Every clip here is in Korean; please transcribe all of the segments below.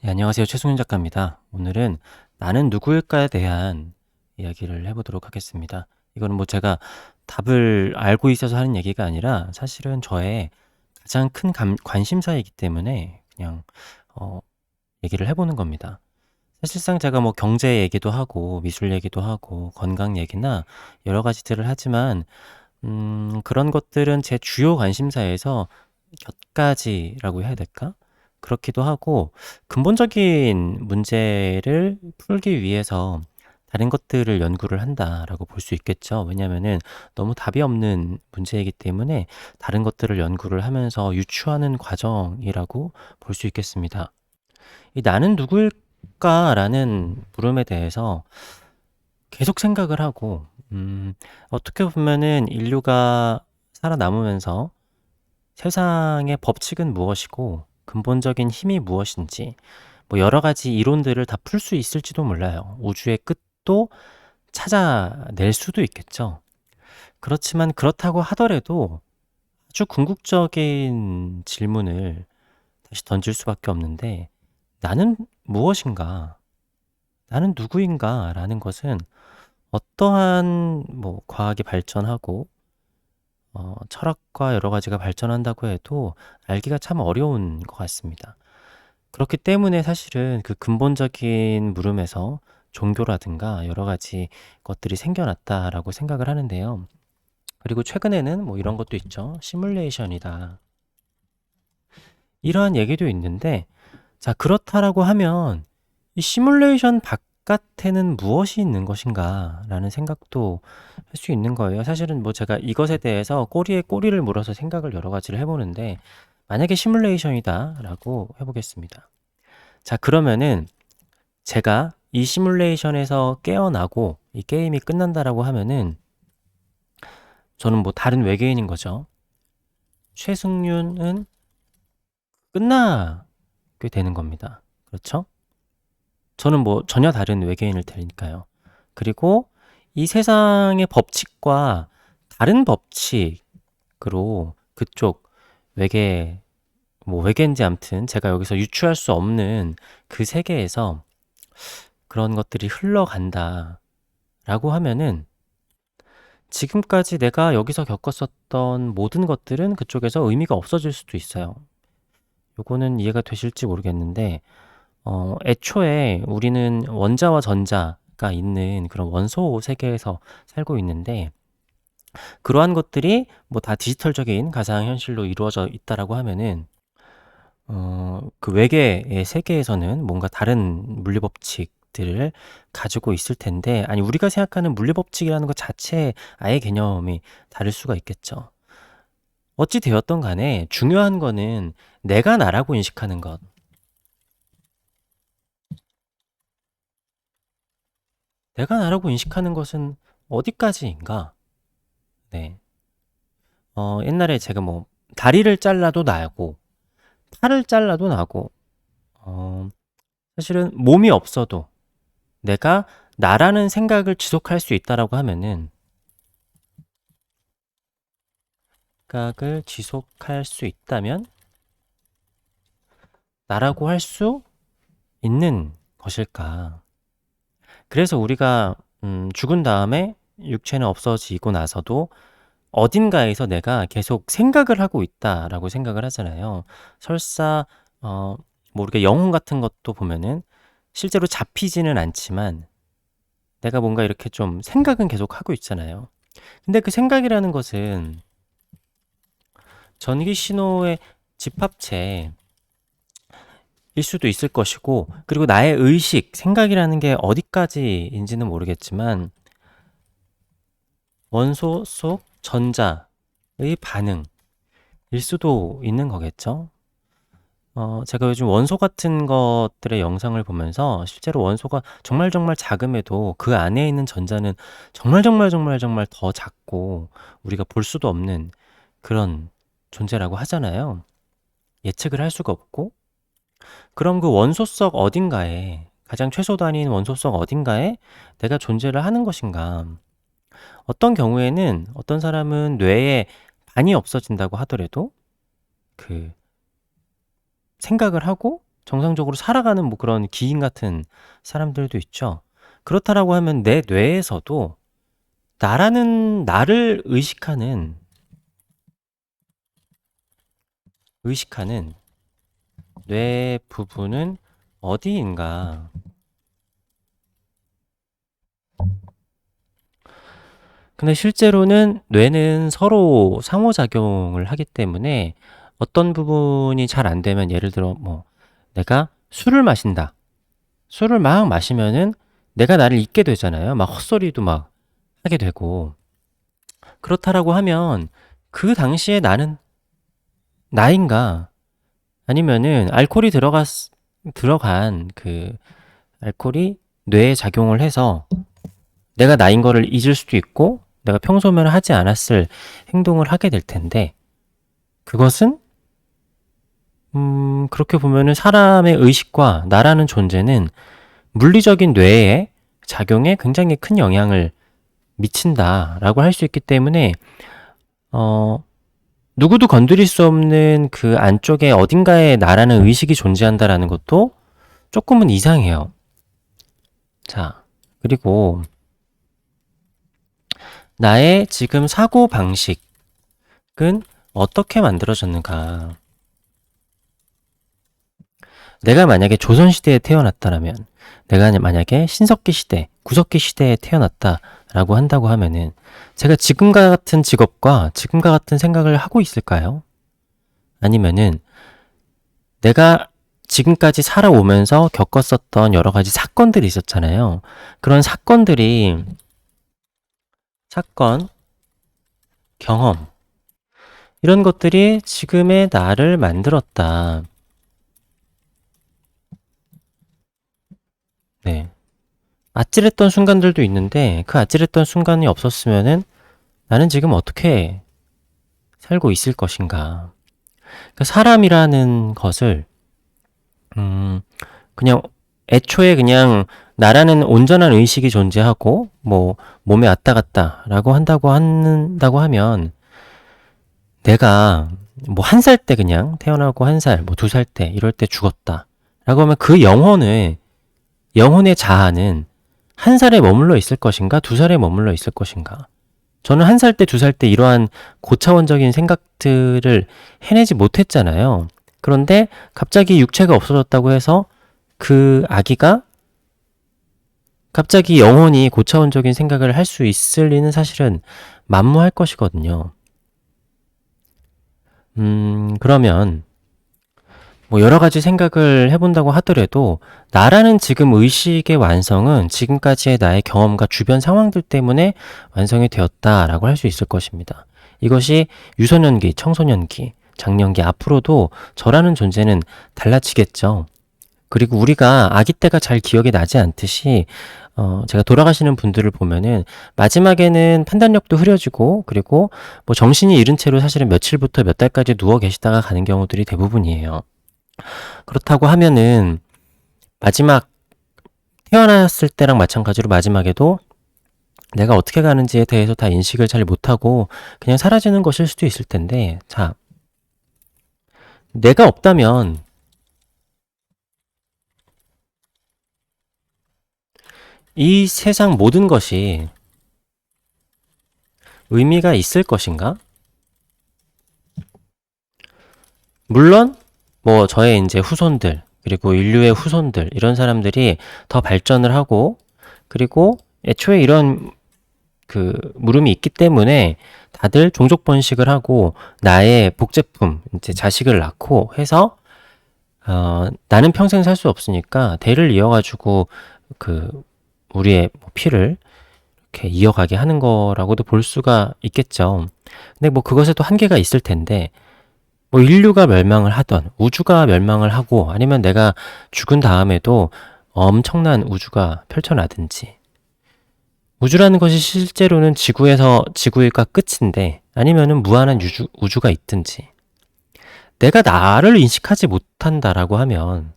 네, 안녕하세요. 최승윤 작가입니다. 오늘은 나는 누구일까에 대한 이야기를 해보도록 하겠습니다. 이거는 뭐 제가 답을 알고 있어서 하는 얘기가 아니라 사실은 저의 가장 큰 관심사이기 때문에 그냥 어, 얘기를 해보는 겁니다. 사실상 제가 뭐 경제 얘기도 하고 미술 얘기도 하고 건강 얘기나 여러 가지들을 하지만 그런 것들은 제 주요 관심사에서 몇 가지라고 해야 될까? 그렇기도 하고 근본적인 문제를 풀기 위해서 다른 것들을 연구를 한다라고 볼 수 있겠죠. 왜냐면은 너무 답이 없는 문제이기 때문에 다른 것들을 연구를 하면서 유추하는 과정이라고 볼 수 있겠습니다. 이 나는 누구일까라는 물음에 대해서 계속 생각을 하고 어떻게 보면은 인류가 살아남으면서 세상의 법칙은 무엇이고 근본적인 힘이 무엇인지 뭐 여러 가지 이론들을 다 풀 수 있을지도 몰라요. 우주의 끝도 찾아낼 수도 있겠죠. 그렇지만 그렇다고 하더라도 아주 궁극적인 질문을 다시 던질 수밖에 없는데 나는 무엇인가? 나는 누구인가? 라는 것은 어떠한 뭐 과학이 발전하고 철학과 여러 가지가 발전한다고 해도 알기가 참 어려운 것 같습니다. 그렇기 때문에 사실은 그 근본적인 물음에서 종교라든가 여러 가지 것들이 생겨났다라고 생각을 하는데요. 그리고 최근에는 뭐 이런 것도 있죠. 시뮬레이션이다. 이러한 얘기도 있는데, 자, 그렇다라고 하면 이 시뮬레이션 바깥에는 무엇이 있는 것인가 라는 생각도 할 수 있는 거예요. 사실은 뭐 제가 이것에 대해서 꼬리에 꼬리를 물어서 생각을 여러 가지를 해보는데, 만약에 시뮬레이션이다 라고 해보겠습니다. 자, 그러면은 제가 이 시뮬레이션에서 깨어나고 이 게임이 끝난다라고 하면은 저는 뭐 다른 외계인인 거죠. 최승윤은 끝나게 되는 겁니다. 그렇죠? 저는 뭐 전혀 다른 외계인일 테니까요. 그리고 이 세상의 법칙과 다른 법칙으로 그쪽 외계, 뭐 외계인지 암튼 제가 여기서 유추할 수 없는 그 세계에서 그런 것들이 흘러간다 라고 하면은 지금까지 내가 여기서 겪었었던 모든 것들은 그쪽에서 의미가 없어질 수도 있어요. 요거는 이해가 되실지 모르겠는데 애초에 우리는 원자와 전자가 있는 그런 원소 세계에서 살고 있는데 그러한 것들이 뭐 다 디지털적인 가상현실로 이루어져 있다라고 하면은 그 외계의 세계에서는 뭔가 다른 물리법칙들을 가지고 있을 텐데 아니 우리가 생각하는 물리법칙이라는 것 자체에 아예 개념이 다를 수가 있겠죠. 어찌 되었던 간에 중요한 거는 내가 나라고 인식하는 것. 내가 나라고 인식하는 것은 어디까지인가? 네. 옛날에 제가 뭐 다리를 잘라도 나고 팔을 잘라도 나고 어, 사실은 몸이 없어도 내가 나라는 생각을 지속할 수 있다라고 하면은 생각을 지속할 수 있다면 나라고 할 수 있는 것일까? 그래서 우리가 죽은 다음에 육체는 없어지고 나서도 어딘가에서 내가 계속 생각을 하고 있다라고 생각을 하잖아요. 설사 뭐 우리가 영혼 같은 것도 보면은 실제로 잡히지는 않지만 내가 뭔가 이렇게 좀 생각은 계속 하고 있잖아요. 근데 그 생각이라는 것은 전기 신호의 집합체일 수도 있을 것이고, 그리고 나의 의식, 생각이라는 게 어디까지인지는 모르겠지만 원소 속 전자의 반응일 수도 있는 거겠죠. 제가 요즘 원소 같은 것들의 영상을 보면서 실제로 원소가 정말 정말 작음에도 그 안에 있는 전자는 정말 정말 정말 정말 더 작고 우리가 볼 수도 없는 그런 존재라고 하잖아요. 예측을 할 수가 없고. 그럼 그 원소 속 어딘가에, 가장 최소 단위인 원소 속 어딘가에 내가 존재를 하는 것인가? 어떤 경우에는 어떤 사람은 뇌에 반이 없어진다고 하더라도 그 생각을 하고 정상적으로 살아가는 뭐 그런 기인 같은 사람들도 있죠. 그렇다라고 하면 내 뇌에서도 나를 의식하는 뇌 부분은 어디인가? 근데 실제로는 뇌는 서로 상호작용을 하기 때문에 어떤 부분이 잘 안 되면, 예를 들어 뭐 내가 술을 마신다. 술을 막 마시면은 내가 나를 잊게 되잖아요. 막 헛소리도 막 하게 되고. 그렇다라고 하면 그 당시에 나는 나인가? 아니면은 들어간 그 알코올이 뇌에 작용을 해서 내가 나인 거를 잊을 수도 있고, 내가 평소면 하지 않았을 행동을 하게 될 텐데, 그것은 그렇게 보면은 사람의 의식과 나라는 존재는 물리적인 뇌의 작용에 굉장히 큰 영향을 미친다라고 할 수 있기 때문에, 누구도 건드릴 수 없는 그 안쪽에 어딘가에 나라는 의식이 존재한다라는 것도 조금은 이상해요. 자, 그리고 나의 지금 사고 방식은 어떻게 만들어졌는가? 내가 만약에 조선시대에 태어났다라면, 내가 만약에 신석기 시대, 구석기 시대에 태어났다라고 한다고 하면은, 제가 지금과 같은 직업과 지금과 같은 생각을 하고 있을까요? 아니면은, 내가 지금까지 살아오면서 겪었었던 여러 가지 사건들이 있었잖아요. 그런 사건, 경험, 이런 것들이 지금의 나를 만들었다. 네. 아찔했던 순간들도 있는데, 그 아찔했던 순간이 없었으면은 나는 지금 어떻게 살고 있을 것인가. 그러니까 사람이라는 것을, 그냥 애초에 그냥 나라는 온전한 의식이 존재하고, 뭐, 몸에 왔다 갔다라고 한다고 하면, 내가 뭐 1살 때 그냥 태어나고 1살, 뭐 2살 때, 이럴 때 죽었다. 라고 하면 그 영혼의 자아는 1살에 머물러 있을 것인가, 2살에 머물러 있을 것인가. 저는 1살 때, 2살 때 이러한 고차원적인 생각들을 해내지 못했잖아요. 그런데 갑자기 육체가 없어졌다고 해서 그 아기가 갑자기 영혼이 고차원적인 생각을 할 수 있을 리는 사실은 만무할 것이거든요. 그러면 뭐 여러 가지 생각을 해본다고 하더라도, 나라는 지금 의식의 완성은 지금까지의 나의 경험과 주변 상황들 때문에 완성이 되었다라고 할 수 있을 것입니다. 이것이 유소년기, 청소년기, 장년기, 앞으로도 저라는 존재는 달라지겠죠. 그리고 우리가 아기 때가 잘 기억이 나지 않듯이, 제가 돌아가시는 분들을 보면은 마지막에는 판단력도 흐려지고, 그리고 뭐 정신이 잃은 채로 사실은 며칠부터 몇 달까지 누워 계시다가 가는 경우들이 대부분이에요. 그렇다고 하면은 마지막 태어났을 때랑 마찬가지로 마지막에도 내가 어떻게 가는지에 대해서 다 인식을 잘 못하고 그냥 사라지는 것일 수도 있을 텐데, 자, 내가 없다면 이 세상 모든 것이 의미가 있을 것인가? 물론 뭐 저의 이제 후손들, 그리고 인류의 후손들, 이런 사람들이 더 발전을 하고, 그리고 애초에 이런 그 물음이 있기 때문에 다들 종족 번식을 하고 나의 복제품, 이제 자식을 낳고 해서, 나는 평생 살 수 없으니까 대를 이어가지고 그 우리의 뭐 피를 이렇게 이어가게 하는 거라고도 볼 수가 있겠죠. 근데 뭐 그것에도 한계가 있을 텐데, 뭐 인류가 멸망을 하던, 우주가 멸망을 하고, 아니면 내가 죽은 다음에도 엄청난 우주가 펼쳐나든지, 우주라는 것이 실제로는 지구가 끝인데, 아니면은 무한한 우주가 있든지, 내가 나를 인식하지 못한다라고 하면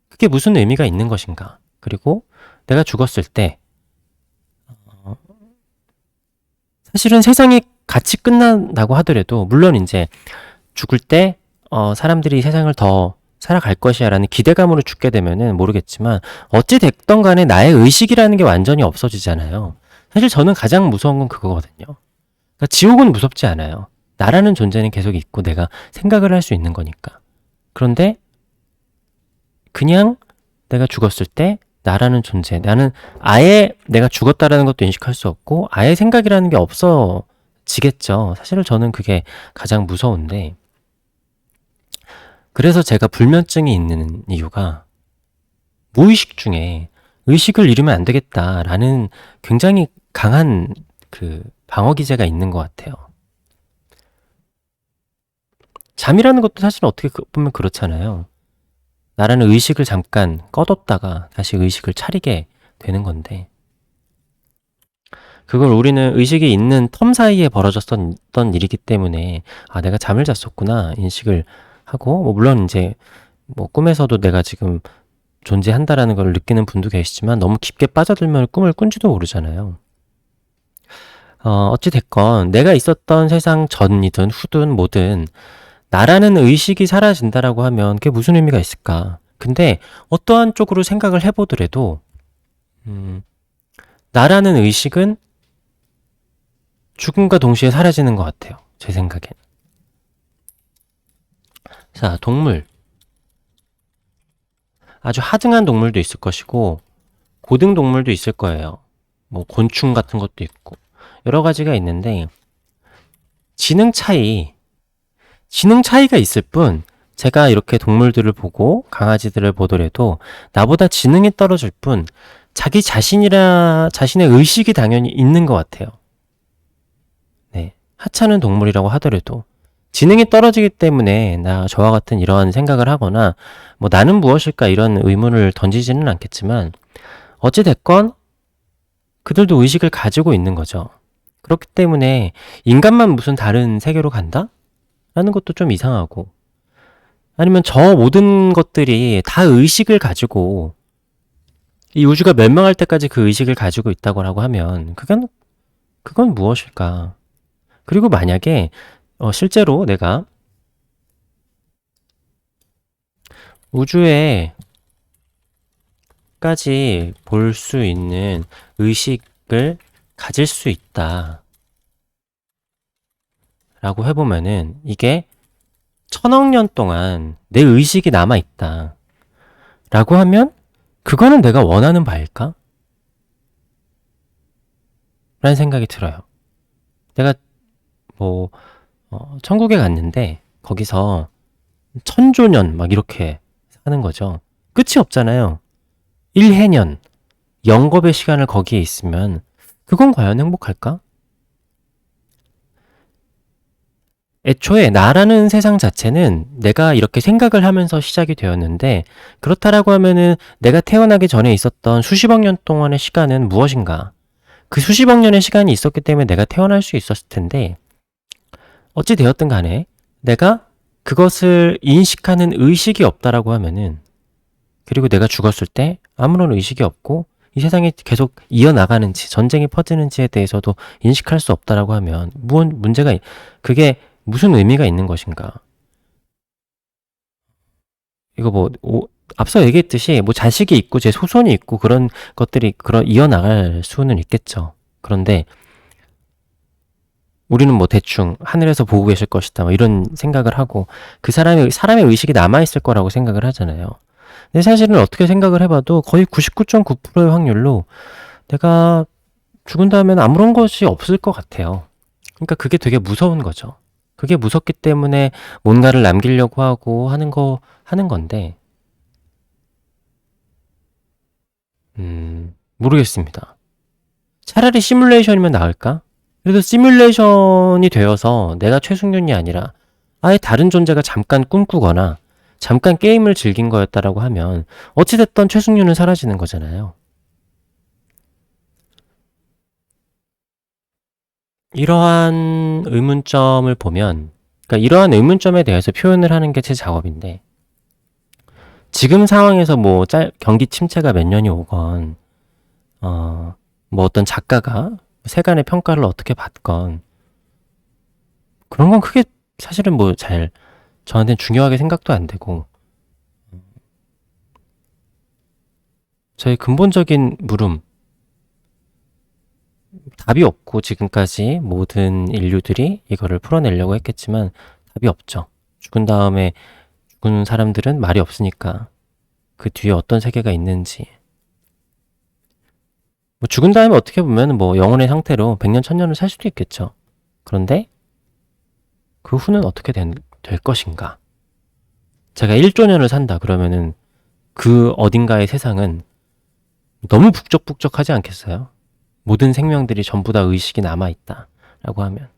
그게 무슨 의미가 있는 것인가? 그리고 내가 죽었을 때 사실은 세상이 같이 끝난다고 하더라도, 물론 이제 죽을 때 사람들이 세상을 더 살아갈 것이야 라는 기대감으로 죽게 되면은 모르겠지만 어찌 됐던 간에 나의 의식이라는 게 완전히 없어지잖아요. 사실 저는 가장 무서운 건 그거거든요. 그러니까 지옥은 무섭지 않아요. 나라는 존재는 계속 있고 내가 생각을 할 수 있는 거니까. 그런데 그냥 내가 죽었을 때 나라는 존재, 나는 아예 내가 죽었다라는 것도 인식할 수 없고 아예 생각이라는 게 없어지겠죠. 사실 저는 그게 가장 무서운데, 그래서 제가 불면증이 있는 이유가 무의식 중에 의식을 잃으면 안 되겠다라는 굉장히 강한 그 방어 기제가 있는 것 같아요. 잠이라는 것도 사실 어떻게 보면 그렇잖아요. 나라는 의식을 잠깐 꺼뒀다가 다시 의식을 차리게 되는 건데, 그걸 우리는 의식이 있는 텀 사이에 벌어졌던 일이기 때문에 아, 내가 잠을 잤었구나 인식을 하고, 뭐 물론 이제 뭐 꿈에서도 내가 지금 존재한다라는 걸 느끼는 분도 계시지만 너무 깊게 빠져들면 꿈을 꾼지도 모르잖아요. 어찌 됐건 내가 있었던 세상 전이든 후든 뭐든 나라는 의식이 사라진다라고 하면 그게 무슨 의미가 있을까? 근데 어떠한 쪽으로 생각을 해보더라도 나라는 의식은 죽음과 동시에 사라지는 것 같아요. 제 생각엔. 자, 동물. 아주 하등한 동물도 있을 것이고 고등 동물도 있을 거예요. 뭐 곤충 같은 것도 있고 여러 가지가 있는데 지능 차이가 있을 뿐, 제가 이렇게 동물들을 보고 강아지들을 보더라도 나보다 지능이 떨어질 뿐 자기 자신의 의식이 당연히 있는 것 같아요. 네, 하찮은 동물이라고 하더라도 지능이 떨어지기 때문에 저와 같은 이러한 생각을 하거나 뭐 나는 무엇일까 이런 의문을 던지지는 않겠지만 어찌 됐건 그들도 의식을 가지고 있는 거죠. 그렇기 때문에 인간만 무슨 다른 세계로 간다? 라는 것도 좀 이상하고, 아니면 저 모든 것들이 다 의식을 가지고 이 우주가 멸망할 때까지 그 의식을 가지고 있다고 하면 그건 무엇일까? 그리고 만약에 실제로 내가 우주에까지 볼 수 있는 의식을 가질 수 있다 라고 해보면은 이게 1000억 년 동안 내 의식이 남아있다 라고 하면 그거는 내가 원하는 바일까? 라는 생각이 들어요. 내가 뭐 천국에 갔는데 거기서 1000조년 막 이렇게 하는 거죠. 끝이 없잖아요. 1해년, 영겁의 시간을 거기에 있으면 그건 과연 행복할까? 애초에 나라는 세상 자체는 내가 이렇게 생각을 하면서 시작이 되었는데, 그렇다라고 하면은 내가 태어나기 전에 있었던 수십억 년 동안의 시간은 무엇인가? 그 수십억 년의 시간이 있었기 때문에 내가 태어날 수 있었을 텐데, 어찌 되었든 간에 내가 그것을 인식하는 의식이 없다라고 하면은, 그리고 내가 죽었을 때 아무런 의식이 없고 이 세상이 계속 이어나가는지 전쟁이 퍼지는지에 대해서도 인식할 수 없다라고 하면 그게 무슨 의미가 있는 것인가? 이거 앞서 얘기했듯이 자식이 있고 제 소손이 있고 그런 것들이 이어나갈 수는 있겠죠. 그런데 우리는 대충 하늘에서 보고 계실 것이다 이런 생각을 하고 그 사람의 의식이 남아있을 거라고 생각을 하잖아요. 근데 사실은 어떻게 생각을 해봐도 거의 99.9%의 확률로 내가 죽은 다음에는 아무런 것이 없을 것 같아요. 그러니까 그게 되게 무서운 거죠. 그게 무섭기 때문에 뭔가를 남기려고 하고 하는 건데, 모르겠습니다. 차라리 시뮬레이션이면 나을까? 그래도 시뮬레이션이 되어서 내가 최승윤이 아니라 아예 다른 존재가 잠깐 꿈꾸거나 잠깐 게임을 즐긴 거였다라고 하면 어찌됐든 최승윤은 사라지는 거잖아요. 이러한 의문점을 보면, 그러니까 이러한 의문점에 대해서 표현을 하는 게 제 작업인데, 지금 상황에서 경기 침체가 몇 년이 오건, 어떤 작가가 세간의 평가를 어떻게 받건, 그런 건 크게 사실은 저한테는 중요하게 생각도 안 되고, 저의 근본적인 물음, 답이 없고 지금까지 모든 인류들이 이거를 풀어내려고 했겠지만 답이 없죠. 죽은 다음에 죽은 사람들은 말이 없으니까 그 뒤에 어떤 세계가 있는지. 뭐 죽은 다음에 어떻게 보면 뭐 영혼의 상태로 100년, 1000년을 살 수도 있겠죠. 그런데 그 후는 어떻게 될 것인가? 제가 1조 년을 산다 그러면은 그 어딘가의 세상은 너무 북적북적하지 않겠어요? 모든 생명들이 전부 다 의식이 남아있다 라고 하면,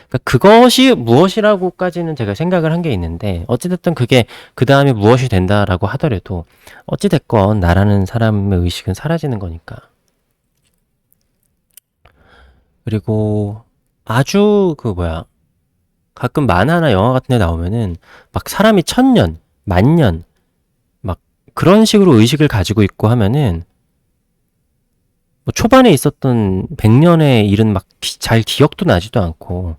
그러니까 그것이 무엇이라고까지는 제가 생각을 한 게 있는데, 어찌됐든 그게 그 다음에 무엇이 된다라고 하더라도 어찌됐건 나라는 사람의 의식은 사라지는 거니까. 그리고 아주 가끔 만화나 영화 같은 데 나오면은 막 사람이 1000년, 10,000년 막 그런 식으로 의식을 가지고 있고 하면은 뭐 초반에 있었던 100년의 일은 막 잘 기억도 나지도 않고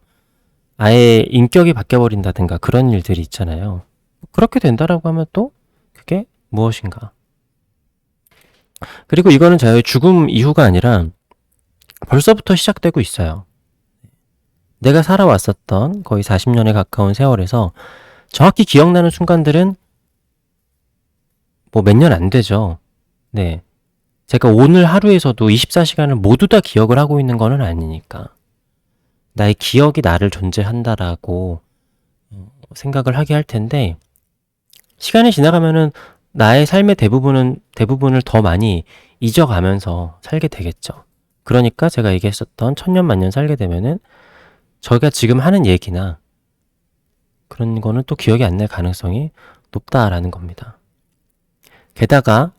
아예 인격이 바뀌어버린다든가 그런 일들이 있잖아요. 그렇게 된다라고 하면 또 그게 무엇인가? 그리고 이거는 저의 죽음 이후가 아니라 벌써부터 시작되고 있어요. 내가 살아왔었던 거의 40년에 가까운 세월에서 정확히 기억나는 순간들은 뭐 몇 년 안 되죠. 네. 제가 오늘 하루에서도 24시간을 모두 다 기억을 하고 있는 거는 아니니까. 나의 기억이 나를 존재한다라고 생각을 하게 할 텐데, 시간이 지나가면은 나의 삶의 대부분을 더 많이 잊어가면서 살게 되겠죠. 그러니까 제가 얘기했었던 1000년 만년 살게 되면은 저희가 지금 하는 얘기나 그런 거는 또 기억이 안 날 가능성이 높다라는 겁니다. 게다가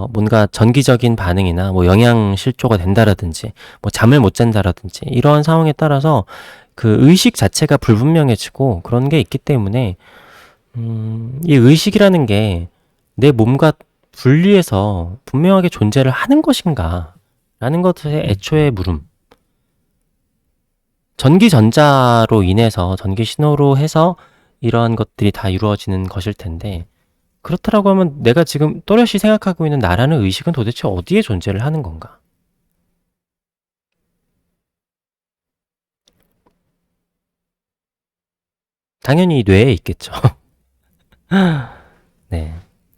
뭔가 전기적인 반응이나 뭐 영양실조가 된다라든지 뭐 잠을 못 잔다라든지 이러한 상황에 따라서 그 의식 자체가 불분명해지고 그런 게 있기 때문에 이 의식이라는 게 내 몸과 분리해서 분명하게 존재를 하는 것인가 라는 것의 애초의 물음. 전기전자로 인해서 전기 신호로 해서 이러한 것들이 다 이루어지는 것일 텐데, 그렇다라고 하면 내가 지금 또렷이 생각하고 있는 나라는 의식은 도대체 어디에 존재를 하는 건가? 당연히 뇌에 있겠죠. 네.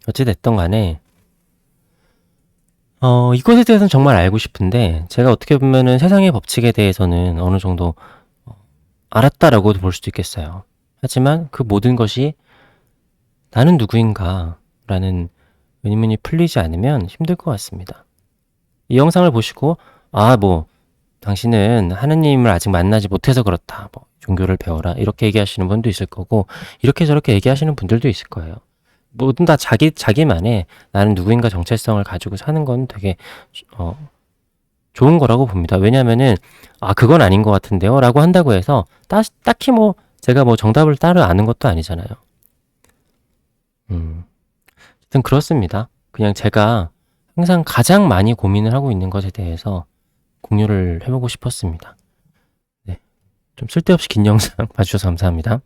어찌됐던 간에 이것에 대해서는 정말 알고 싶은데, 제가 어떻게 보면은 세상의 법칙에 대해서는 어느 정도 알았다라고도 볼 수도 있겠어요. 하지만 그 모든 것이 나는 누구인가 라는 의문이 풀리지 않으면 힘들 것 같습니다. 이 영상을 보시고 당신은 하느님을 아직 만나지 못해서 그렇다, 종교를 배워라 이렇게 얘기하시는 분도 있을 거고, 이렇게 저렇게 얘기하시는 분들도 있을 거예요. 모든 다 자기만의 나는 누구인가 정체성을 가지고 사는 건 되게 좋은 거라고 봅니다. 왜냐면은 그건 아닌 것 같은데요 라고 한다고 해서 딱히 제가 정답을 따로 아는 것도 아니잖아요. 하여튼 그렇습니다. 그냥 제가 항상 가장 많이 고민을 하고 있는 것에 대해서 공유를 해보고 싶었습니다. 네. 좀 쓸데없이 긴 영상 봐주셔서 감사합니다.